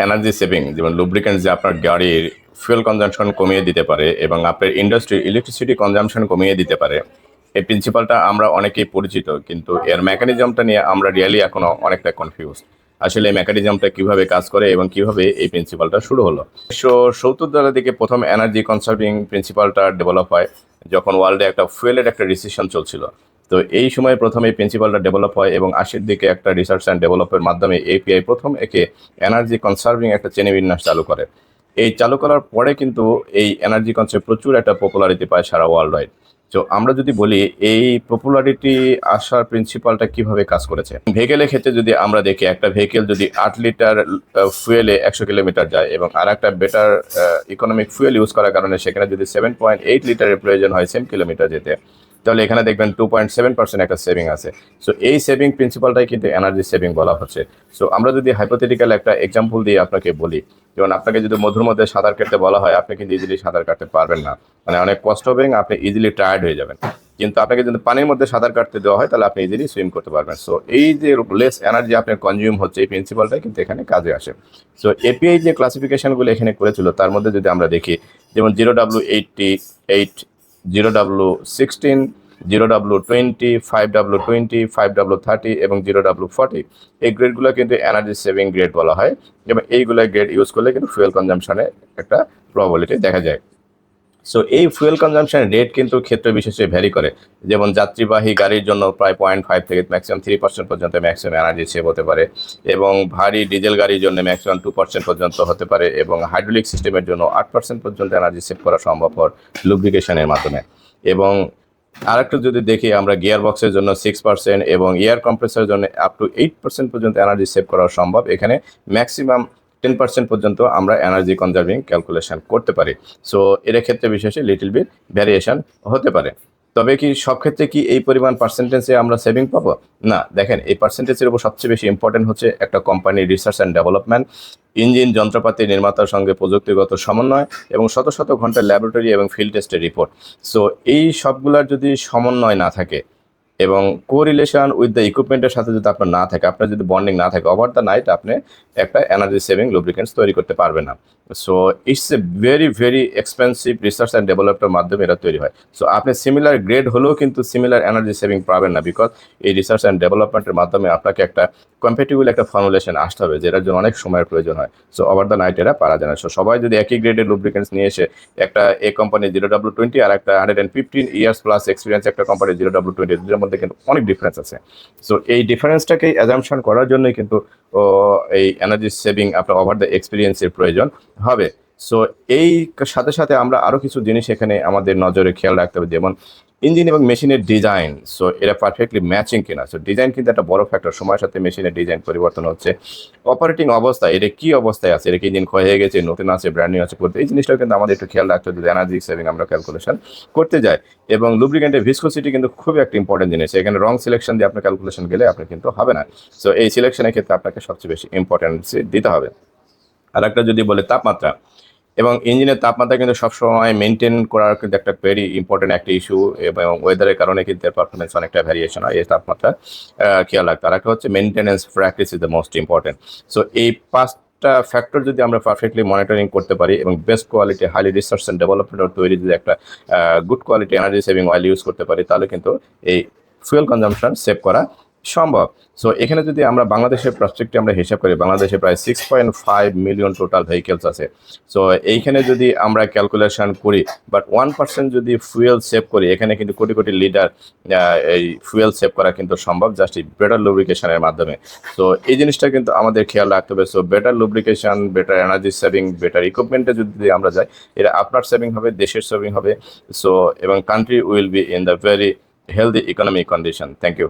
Energy saving যেমন lubricant যে আপনার গাড়ির ফুয়েল কনজাম্পশন কমিয়ে দিতে পারে এবং আপনার ইন্ডাস্ট্রির ইলেকট্রিসিটি কনজাম্পশন কমিয়ে দিতে পারে। এই প্রিন্সিপালটা আমরা অনেকেই পরিচিত, কিন্তু এর মেকানিজমটা নিয়ে আমরা রিয়েলি এখনো অনেকটা কনফিউজ। আসলে এই মেকানিজমটা কিভাবে কাজ করে এবং কিভাবে এই প্রিন্সিপালটা শুরু হলো। 1970 দিকে প্রথম এনার্জি কনসার্ভিং প্রিন্সিপালটা ডেভেলপ হয়, যখন ওয়ার্ল্ডে একটা ফুয়েলের একটা রিসেশন চলছিল। তো এই সময় প্রথমে এই প্রিন্সিপালটা ডেভেলপ হয় এবং 80-র দিকে একটা রিসার্চ অ্যান্ড ডেভেলপের মাধ্যমে এপিআই প্রথম একে এনার্জি কনসার্ভিং একটা শ্রেণীবিন্যাস চালু করে। এই চালু করার পরে কিন্তু এই এনার্জি কনসেপ্ট প্রচুর একটা পপুলারিটি পায় সারা ওয়ার্ল্ড ওয়াইড। তো আমরা যদি বলি এই পপুলারিটি আসার প্রিন্সিপালটা কিভাবে কাজ করেছে, ভেহিকেলের ক্ষেত্রে যদি আমরা দেখি, একটা ভেহিকেল যদি 8 লিটার ফুয়েলে 100 কিলোমিটার যায় এবং আর একটা বেটার ইকোনমিক ফুয়েল ইউজ করার কারণে সেখানে যদি 7.8 লিটারের প্রয়োজন হয় সেম কিলোমিটার যেতে, তাহলে এখানে দেখবেন 2.7% একটা সেভিং আছে। সো এই সেভিং প্রিন্সিপালটাই কিন্তু এনার্জি সেভিং বলা হচ্ছে। সো আমরা যদি হাইপোথেটিক্যাল একটা এক্সাম্পল দিয়ে আপনাকে বলি, যেমন আপনাকে যদি মধুর মধ্যে সাঁতার কাটতে বলা হয়, আপনি কিন্তু ইজিলি সাঁতার কাটতে পারবেন না, মানে অনেক কষ্ট হবে, আপনি ইজিলি টায়ার্ড হয়ে যাবেন। কিন্তু আপনাকে যদি পানির মধ্যে সাঁতার কাটতে দেওয়া হয় তাহলে আপনি ইজিলি সুইম করতে পারবেন। সো এই যে লেস এনার্জি আপনার কনজিউম হচ্ছে, এই প্রিন্সিপালটাই কিন্তু এখানে কাজে আসে। সো এপিআই যে ক্লাসিফিকেশনগুলো এখানে করেছিল তার মধ্যে যদি আমরা দেখি, যেমন 0W88, 0W16, 0W20, 5W20, 5W30 এবং 0W40, এই গ্রেডগুলো কিন্তু এনার্জি সেভিং গ্রেড বলা হয় এবং এইগুলো গ্রেড ইউজ করলে কিন্তু ফুয়েল কনজাম্পশনে একটা প্রবাবিলিটি দেখা যায়। সো এই ফুয়েল কনজাম্পশন রেট কিন্তু ক্ষেত্র বিশেষে ভ্যারি করে। যেমন যাত্রীবাহী গাড়ির জন্য প্রায় 0.5 থেকে ম্যাক্সিমাম 3% পর্যন্ত ম্যাক্সিমাম এনার্জি সেভ হতে পারে, এবং ভারী ডিজেল গাড়ির জন্য ম্যাক্সিমাম 2% পর্যন্ত হতে পারে, এবং হাইড্রোলিক সিস্টেমের জন্য 8% পর্যন্ত এনার্জি সেভ করা সম্ভব হয় লুব্রিকেশনের মাধ্যমে। এবং আরেকটু যদি দেখি আমরা, গিয়ার বক্সের জন্য 6% এবং এয়ার কম্প্রেসরের জন্য আপ টু 8% পর্যন্ত এনার্জি সেভ করা সম্ভব। এখানে ম্যাক্সিমাম 10% পর্যন্ত আমরা এনার্জি কনজার্ভিং ক্যালকুলেশন করতে পারি। সো এর ক্ষেত্রে বিশেষে লিটল বিট ভ্যারিয়েশন হতে পারে। তবে কি সব ক্ষেত্রে কি এই পরিমাণ পার্সেন্টেজে আমরা সেভিং পাবো? না, দেখেন এই পার্সেন্টেজের উপর সবচেয়ে বেশি ইম্পর্টেন্ট হচ্ছে একটা কোম্পানির রিসার্চ অ্যান্ড ডেভেলপমেন্ট, ইঞ্জিন যন্ত্রপাতি নির্মাতার সঙ্গে প্রযুক্তিগত সমন্বয় এবং শত শত ঘন্টার ল্যাবরেটরি এবং ফিল্ড টেস্টের রিপোর্ট। সো এই সবগুলোর যদি সমন্বয় না থাকে এবং কোরিলেশন উইথ দ্য ইকুইপমেন্টের সাথে যদি আপনার না থাকে, আপনার যদি বন্ডিং না থাকে, ওভার দ্য নাইট আপনি একটা এনার্জি সেভিং লুব্রিকেন্টস তৈরি করতে পারবেন না। So it's a very very expensive research and ডেভেলপমেন্টের মাধ্যমে এটা তৈরি হয়। সো আপনি সিমিলার গ্রেড হলেও কিন্তু সিমিলার এনার্জি সেভিং পাবেন না, বিকজ এই রিসার্চ অ্যান্ড ডেভেলপমেন্টের মাধ্যমে আপনাকে একটা কম্পেটিবল একটা ফর্মুলেশন আসতে হবে, যেটার জন্য অনেক সময়ের প্রয়োজন হয়। সো ওভার দ্য নাইট এরা পারা যায় না। সো সবাই যদি একই গ্রেডের লুব্রিকেন্টস নিয়ে এসে, একটা এ কোম্পানি 0W20 আর একটা 115 ইয়ার্স প্লাস এক্সপিরিয়েন্স একটা কোম্পানি 0W20, দুটোর মধ্যে কিন্তু অনেক ডিফারেন্স আছে। সো এই ডিফারেন্সটাকে অ্যাজাম্পশন করার জন্যই কিন্তু এই এনার্জি সেভিং আপনার ওভার দ্য এক্সপিরিয়েন্সের প্রয়োজন হবে। সো এই সাথে সাথে আমরা আরও কিছু জিনিস এখানে আমাদের নজরে খেয়াল রাখতে হবে, যেমন ইঞ্জিন এবং মেশিনের ডিজাইন। সো এরা পারফেক্টলি ম্যাচিং কিনা। সো ডিজাইন কিন্তু একটা বড় ফ্যাক্টর, সময়ের সাথে মেশিনের ডিজাইন পরিবর্তন হচ্ছে। অপারেটিং অবস্থা, এটা কি অবস্থায় আছে, এটা কি ইঞ্জিন ক্ষয় হয়ে গেছে, নতুন আছে, ব্র্যান্ড নিউ আছে, করতে এই জিনিসটাও কিন্তু আমাদের একটু খেয়াল রাখতে হবে যদি এনার্জি সেভিং আমরা ক্যালকুলেশন করতে যাই। এবং লুব্রিকেন্টের ভিসকোসিটি কিন্তু খুবই একটা ইম্পর্টেন্ট জিনিস। এখানে রং সিলেকশন দিয়ে আপনার ক্যালকুলেশন গেলে আপনার কিন্তু হবে না। সো এই সিলেকশনের ক্ষেত্রে আপনাকে সবচেয়ে বেশি ইম্পর্টেন্স দিতে হবে। আর একটা যদি বলে তাপমাত্রা, এবং ইঞ্জিনের তাপমাত্রা কিন্তু সবসময় মেনটেন করার কিন্তু একটা ভেরি ইম্পর্টেন্ট একটা ইস্যু, এবং ওয়েদারের কারণে কিন্তু এর পারফরমেন্স অনেকটা ভ্যারিয়েশন হয়। এই তাপমাত্রা খেয়াল রাখতে। আর একটা হচ্ছে maintenance practice is the most important. So এই পাঁচটা ফ্যাক্টর যদি আমরা পারফেক্টলি মনিটরিং করতে পারি এবং best quality highly research and development তৈরি যদি একটা good quality energy saving oil use করতে পারি, তাহলে কিন্তু এই ফুয়েল কনজাম্পশন সেভ করা সম্ভব। সো এখানে যদি আমরা বাংলাদেশের প্রসপেক্টে আমরা হিসাব করি, বাংলাদেশে প্রায় 6.5 মিলিয়ন টোটাল ভেহিকেলস আছে। সো এইখানে যদি আমরা ক্যালকুলেশন করি, বাট 1% যদি ফুয়েল সেভ করি, এখানে কিন্তু কোটি কোটি লিটার এই ফুয়েল সেভ করা কিন্তু সম্ভব, জাস্ট বেটার লুব্রিকেশনের মাধ্যমে। সো এই জিনিসটা কিন্তু আমাদের খেয়াল রাখতে হবে। So better lubrication, better energy saving, better ইকুইপমেন্টে যদি আমরা যাই, এটা আপনার সেভিং হবে, দেশের সেভিং হবে। সো এবং country will be in the very healthy economic condition. Thank you.